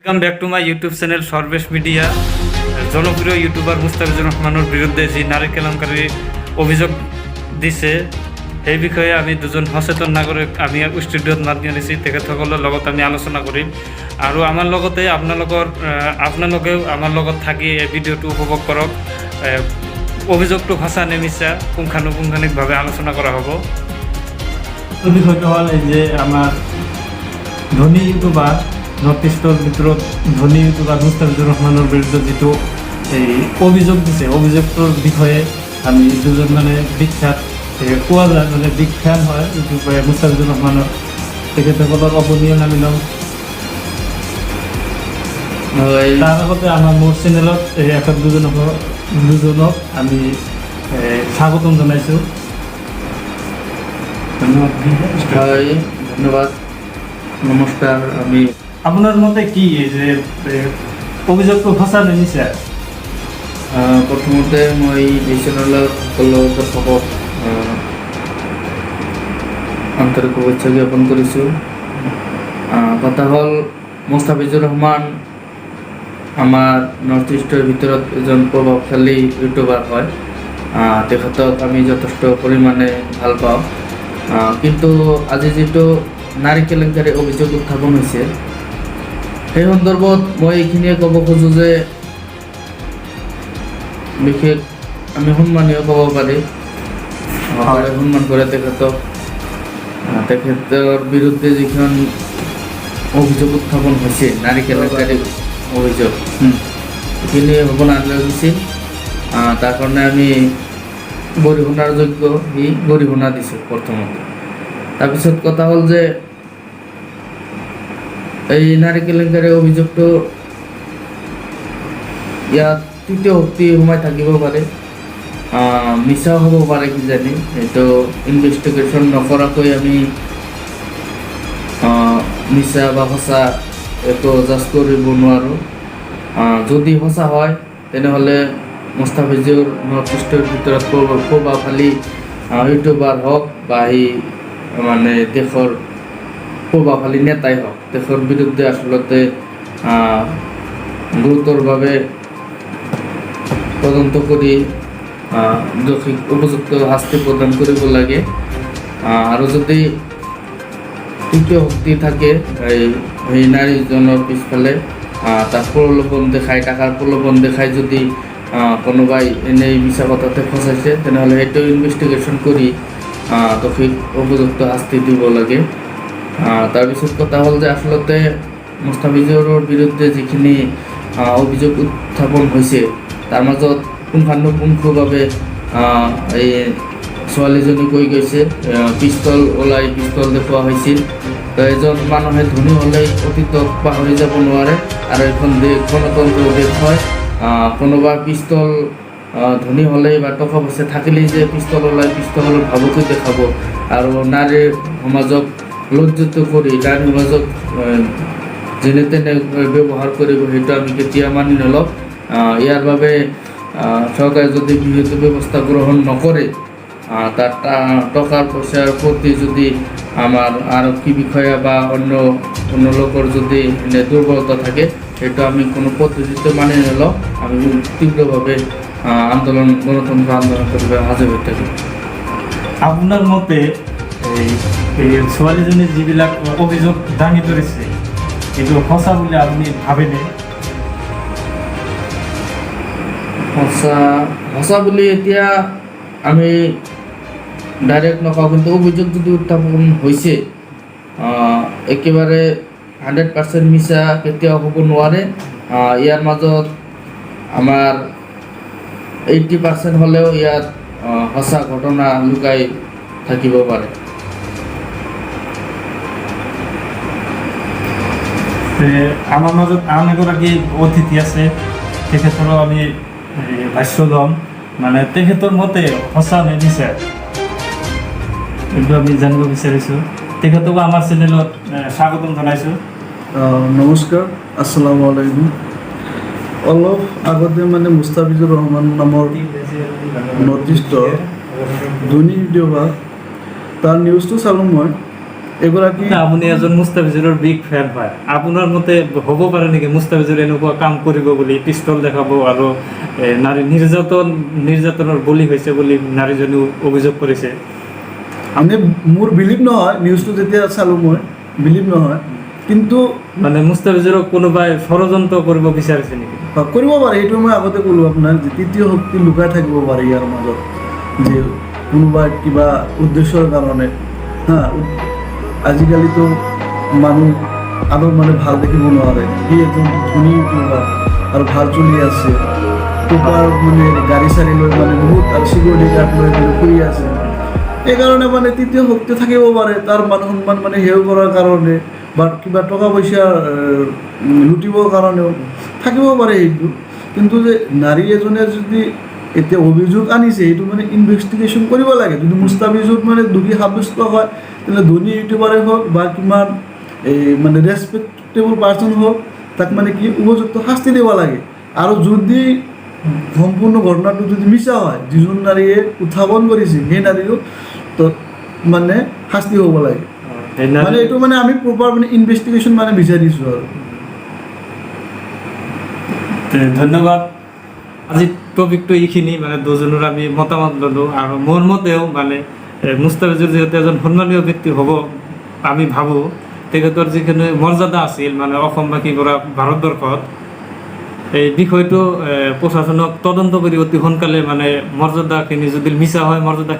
Welcome back to my YouTube channel Sarvesh media. জনপ্রিয় YouTuber Mustafizur রহমানের বিরুদ্ধে যে নারী কেলেঙ্কারি অভিযোগ দিছে সেই বিষয়ে আমি দুজন সচেতন নাগরিক আমি স্টুডিওত মাত আনিছি, তেখেতসকলৰ লগত আমি আলোচনা কৰিম আৰু আমাৰ লগতে আপোনালোকেও আমাৰ লগত থাকি এই ভিডিঅ'টো উপভোগ কৰক। অভিযোগটো সঁচা নে মিছা পুংখানুপুংখানিকভাৱে আলোচনা কৰা হ'ব। বিষয়টো হ'ল এই যে আমাৰ ধনী ইউটিউবাৰ নৰ্থ ইষ্টৰ ভিতৰত ধনী ইউটিউবাৰ মুস্তাফিজুৰ ৰহমানৰ বিৰুদ্ধে যিটো এই অভিযোগ দিছে, অভিযোগটোৰ বিষয়ে আমি দুজন মানে বিখ্যাত কোৱা যায়, মানে বিখ্যাত হয় ইউটিউবাৰ মুস্তাফিজুৰ ৰহমানৰ, তেখেতসকলৰ অপনীয় নামি ল'ম। তাৰ আগতে আমাৰ মোৰ চেনেলত এখেত দুজনক আমি স্বাগতম জনাইছোঁ। ধন্যবাদ। নমস্কাৰ। আমি আপোনাৰ মতে কি যে অভিযোগটো সঁচা নে মিছা? প্ৰথমতে মই এই চেনেলৰ সকলো দৰ্শকক আন্তৰিক শুভেচ্ছা জ্ঞাপন কৰিছোঁ। কথা হ'ল মুস্তাফিজুৰ ৰহমান আমাৰ নৰ্থ ইষ্টৰ ভিতৰত এজন প্ৰভাৱশালী ইউটিউবাৰ হয়। তেখেতক আমি যথেষ্ট পৰিমাণে ভাল পাওঁ, কিন্তু আজি যিটো নাৰী কেলেংকাৰী অভিযোগ উত্থাপন হৈছে সেই সন্দৰ্ভত মই এইখিনিয়ে ক'ব খোজোঁ যে বিশেষ আমি সন্মানীয় ক'ব পাৰি, সন্মান কৰে তেখেতক। তেখেতৰ বিৰুদ্ধে যিখন অভিযোগ উত্থাপন হৈছে নাৰী কেলেংকাৰী অভিযোগ, সেইখিনি হ'ব নালাগিছিল। তাৰ কাৰণে আমি গৰিহণাৰ যোগ্য সি গৰিহণা দিছোঁ প্ৰথমতে। তাৰপিছত কথা হ'ল যে এই নাৰী কেলেংকাৰী অভিযোগটো ইয়াত তৃতীয় শক্তি সোমাই থাকিব পাৰে, মিছাও হ'ব পাৰে কিজানি। এইটো ইনভেষ্টিগেশ্যন নকৰাকৈ আমি মিছা বা সঁচা একো জাজ কৰিব নোৱাৰোঁ। যদি সঁচা হয় তেনেহ'লে মুস্তাফিজুৰ নৰ্থ ইষ্টৰ ভিতৰত প্ৰভাৱশালী ইউটিউবাৰ হওক বা সি মানে দেশৰ প্ৰভাৱশালী নেতাই হওক, দেশৰ বিৰুদ্ধে আচলতে গুৰুতৰভাৱে তদন্ত কৰি দোষীক উপযুক্ত শাস্তি প্ৰদান কৰিব লাগে। আৰু যদি তৃতীয় শক্তি থাকে সেই নাৰীজনৰ পিছফালে তাক প্ৰলোভন দেখাই, টাকাৰ প্ৰলোভন দেখাই যদি কোনোবাই এনেই মিছা কথাতে ফচাইছে তেনেহ'লে সেইটো ইনভেষ্টিগেশ্যন কৰি দোষীক উপযুক্ত শাস্তি দিব লাগে। তাৰপিছত কথা হ'ল যে আচলতে মুস্তাফিজুৰৰ বিৰুদ্ধে যিখিনি অভিযোগ উত্থাপন হৈছে তাৰ মাজত পুংখানুপুংখভাৱে এই ছোৱালীজনী কৈ গৈছে পিষ্টল দেখুওৱা হৈছিল। তো এজন মানুহে ধনী হ'লেই অতীতক পাহৰি যাব নোৱাৰে, আৰু এখন দেশ গণতন্ত্ৰ দেশ হয়। কোনোবা পিষ্টল ধনী হ'লেই বা টকা পইচা থাকিলেই যে পিষ্টলৰ ভাবুকি দেখাব আৰু নাৰীৰ সমাজক লজ্জিত কৰি নাৰীৰ সমাজক যেনে তেনে ব্যৱহাৰ কৰিব, সেইটো আমি কেতিয়া মানি নলওঁ। ইয়াৰ বাবে চৰকাৰে যদি বিহিত ব্যৱস্থা গ্ৰহণ নকৰে, তাত টকাৰ পইচাৰ প্ৰতি যদি আমাৰ আৰক্ষী বিষয়া বা অন্য লোকৰ যদি দুৰ্বলতা থাকে, সেইটো আমি কোনো পদ্ধতিতে মানি নলওঁ। আমি তীব্ৰভাৱে গণতন্ত্ৰ আন্দোলন কৰিব সাজু হৈ থাকিম। আপোনাৰ মতে এই ছোৱালীজনীৰ যিবিলাক অভিযোগ দাঙি ধৰিছে এইটো সঁচা বুলি আপুনি ভাবেনে? সঁচা বুলি এতিয়া আমি ডাইৰেক্ট নকওঁ, কিন্তু অভিযোগ যদি উত্থাপন হৈছে একেবাৰে 100% মিছা কেতিয়াও হ'ব নোৱাৰে। ইয়াৰ মাজত আমাৰ 80% হ'লেও ইয়াত সঁচা ঘটনা লুকাই থাকিব পাৰে। আমাৰ মাজত আন এগৰাকী অতিথি আছে, তেখেতৰো আমি ভাষ্য ল'ম। মানে তেখেতৰ মতে সঁচা নে মিছা এইটো আমি জানিব বিচাৰিছোঁ। তেখেতকো আমাৰ চেনেলত স্বাগতম জনাইছোঁ। নমস্কাৰ, আসসালামু আলাইকুম। অলপ আগতে মানে মুস্তাফিজুৰ ৰহমান নামৰ নৰ্থ ইষ্টৰ ধনী ইউটিউবাৰ, তাৰ নিউজটো চালোঁ মই। এগৰাকী আপুনি এজন মুস্তাফিজুৰৰ বিগ ফেন হয়, আপোনাৰ মতে হ'ব পাৰে নেকি মুস্তাফিজুৰ এনেকুৱা কাম কৰিব বুলি, পিষ্টল দেখাব আৰু নাৰী নিৰ্যাতনৰ বলি হৈছে বুলি নাৰীজনীও অভিযোগ কৰিছে? মানে মোৰ বিলিভ নহয়, নিউজটো যেতিয়া চালোঁ মই বিলিভ নহয়, কিন্তু মানে মুস্তাফিজুৰক কোনোবাই ষড়যন্ত্ৰ কৰিব বিচাৰিছে নেকি? কৰিব পাৰে। এইটো মই আগতে ক'লোঁ আপোনাক যে তৃতীয় শক্তি লুকাই থাকিব পাৰে ইয়াৰ মাজত, যে কোনোবা কিবা উদ্দেশ্যৰ কাৰণে। আজিকালিতো মানুহ আৰু মানে ভাল দেখিব নোৱাৰে, সি এজন ধনী ইউটিউবাৰ আৰু ভাল চলি আছে, প্ৰপাৰ মানে গাড়ী চাড়ী লৈ মানে বহুত আৰু চিকিউৰিটি গাৰ্ড লৈ মানে ফুৰি আছে। সেইকাৰণে মানে তৃতীয় শক্তি থাকিব পাৰে, তাৰ মান সন্মান মানে হেয় কৰাৰ কাৰণে বা কিবা টকা পইচা লুটিবৰ কাৰণেও থাকিব পাৰে সেইটো। কিন্তু যে নাৰী এজনে যদি এতিয়া অভিযোগ আনিছে, সেইটো মানে ইনভেষ্টিগেশ্যন কৰিব লাগে। যদি মুস্তাফিজুৰ মানে দোষী সাব্যস্ত হয়, তেতিয়াহ'লে ধনী ইউটিউবাৰে হওক বা কিমান মানে ৰেচপেক্টেবল পাৰ্চন হওক, তাক মানে কি উপযুক্ত শাস্তি দিব লাগে। আৰু যদি সম্পূৰ্ণ ঘটনাটো যদি মিছা হয়, যিজন নাৰীয়ে উত্থাপন কৰিছে সেই নাৰীও তো মানে শাস্তি হ'ব লাগে। মানে এইটো মানে আমি প্ৰপাৰ মানে ইনভেষ্টিগেশ্যন মানে বিচাৰিছোঁ আৰু। ধন্যবাদ। আজি টপিকটো এইখিনি, মানে দুজনৰ আমি মতামত ল'লোঁ। আৰু মোৰ মতেও মানে মুস্তাফিজুৰ যিহেতু এজন সন্মানীয় ব্যক্তি হ'ব, আমি ভাবোঁ তেখেতৰ যিখিনি মৰ্যাদা আছিল মানে অসমবাসী পৰা ভাৰতবৰ্ষত, এই বিষয়টো প্ৰশাসনক তদন্ত কৰি অতি সোনকালে মানে মৰ্যাদাখিনি যদি মিছা হয় মৰ্যাদাখিনি